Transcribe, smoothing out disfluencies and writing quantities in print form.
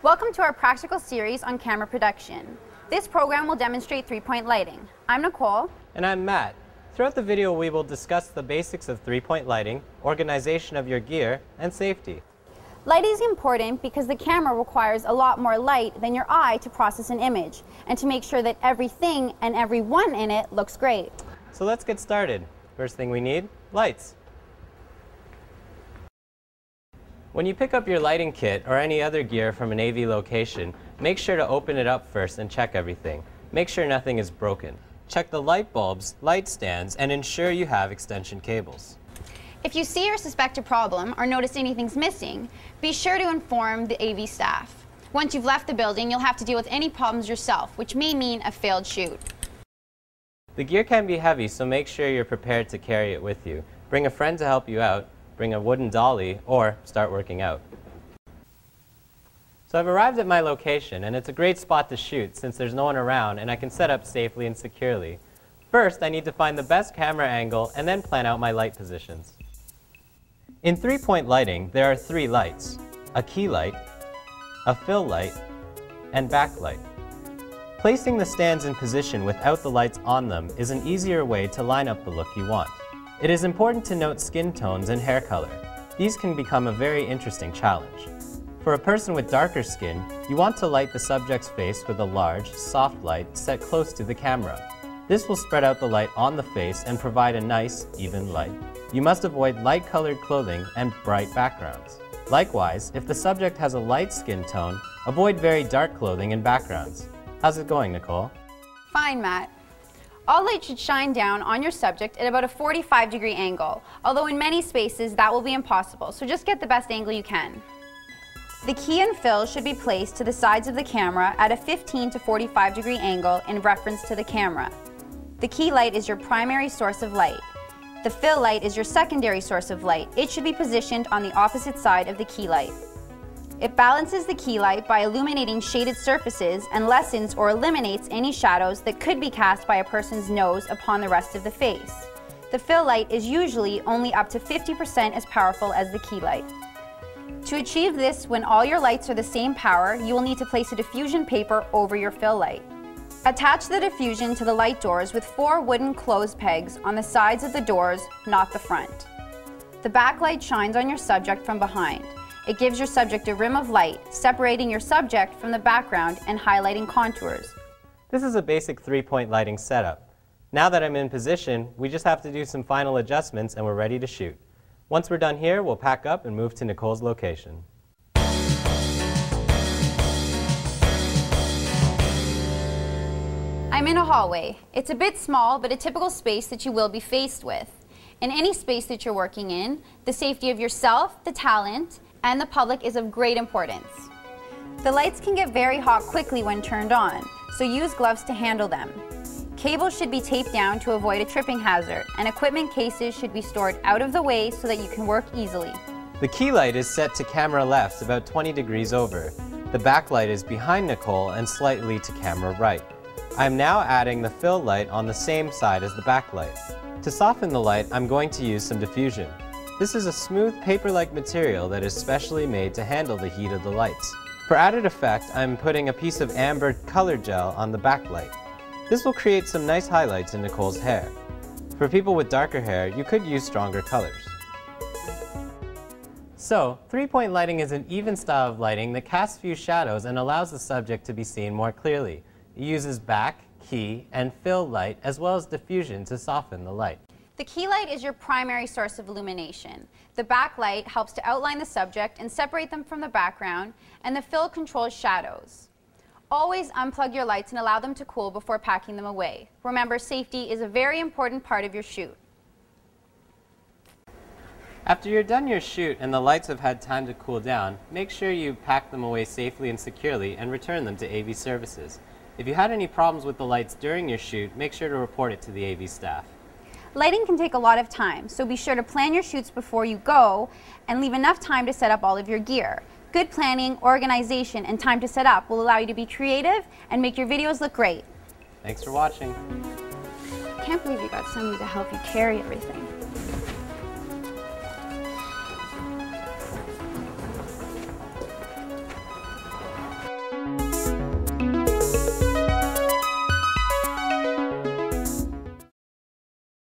Welcome to our practical series on camera production. This program will demonstrate three-point lighting. I'm Nicole. And I'm Matt. Throughout the video we will discuss the basics of three-point lighting, organization of your gear, and safety. Light is important because the camera requires a lot more light than your eye to process an image and to make sure that everything and everyone in it looks great. So let's get started. First thing we need, lights. When you pick up your lighting kit or any other gear from an AV location, make sure to open it up first and check everything. Make sure nothing is broken. Check the light bulbs, light stands, and ensure you have extension cables. If you see or suspect a problem or notice anything's missing, be sure to inform the AV staff. Once you've left the building, you'll have to deal with any problems yourself, which may mean a failed shoot. The gear can be heavy, so make sure you're prepared to carry it with you. Bring a friend to help you out. Bring a wooden dolly, or start working out. So I've arrived at my location, and it's a great spot to shoot since there's no one around and I can set up safely and securely. First, I need to find the best camera angle and then plan out my light positions. In three-point lighting, there are three lights: a key light, a fill light, and backlight. Placing the stands in position without the lights on them is an easier way to line up the look you want. It is important to note skin tones and hair color. These can become a very interesting challenge. For a person with darker skin, you want to light the subject's face with a large, soft light set close to the camera. This will spread out the light on the face and provide a nice, even light. You must avoid light-colored clothing and bright backgrounds. Likewise, if the subject has a light skin tone, avoid very dark clothing and backgrounds. How's it going, Nicole? Fine, Matt. All light should shine down on your subject at about a 45-degree angle, although in many spaces that will be impossible, so just get the best angle you can. The key and fill should be placed to the sides of the camera at a 15 to 45-degree angle in reference to the camera. The key light is your primary source of light. The fill light is your secondary source of light. It should be positioned on the opposite side of the key light. It balances the key light by illuminating shaded surfaces and lessens or eliminates any shadows that could be cast by a person's nose upon the rest of the face. The fill light is usually only up to 50% as powerful as the key light. To achieve this, when all your lights are the same power, you will need to place a diffusion paper over your fill light. Attach the diffusion to the light doors with 4 wooden clothes pegs on the sides of the doors, not the front. The backlight shines on your subject from behind. It gives your subject a rim of light, separating your subject from the background and highlighting contours. This is a basic three-point lighting setup. Now that I'm in position, we just have to do some final adjustments and we're ready to shoot. Once we're done here, we'll pack up and move to Nicole's location. I'm in a hallway. It's a bit small, but a typical space that you will be faced with. In any space that you're working in, the safety of yourself, the talent, and the public is of great importance. The lights can get very hot quickly when turned on, so use gloves to handle them. Cables should be taped down to avoid a tripping hazard, and equipment cases should be stored out of the way so that you can work easily. The key light is set to camera left, about 20 degrees over. The backlight is behind Nicole and slightly to camera right. I am now adding the fill light on the same side as the backlight. To soften the light, I'm going to use some diffusion. This is a smooth paper-like material that is specially made to handle the heat of the lights. For added effect, I'm putting a piece of amber color gel on the backlight. This will create some nice highlights in Nicole's hair. For people with darker hair, you could use stronger colors. So, three-point lighting is an even style of lighting that casts few shadows and allows the subject to be seen more clearly. It uses back, key, and fill light as well as diffusion to soften the light. The key light is your primary source of illumination. The backlight helps to outline the subject and separate them from the background, and the fill controls shadows. Always unplug your lights and allow them to cool before packing them away. Remember, safety is a very important part of your shoot. After you're done your shoot and the lights have had time to cool down, make sure you pack them away safely and securely and return them to AV services. If you had any problems with the lights during your shoot, make sure to report it to the AV staff. Lighting can take a lot of time, so be sure to plan your shoots before you go and leave enough time to set up all of your gear. Good planning, organization, and time to set up will allow you to be creative and make your videos look great. Thanks for watching. I can't believe you got somebody to help you carry everything.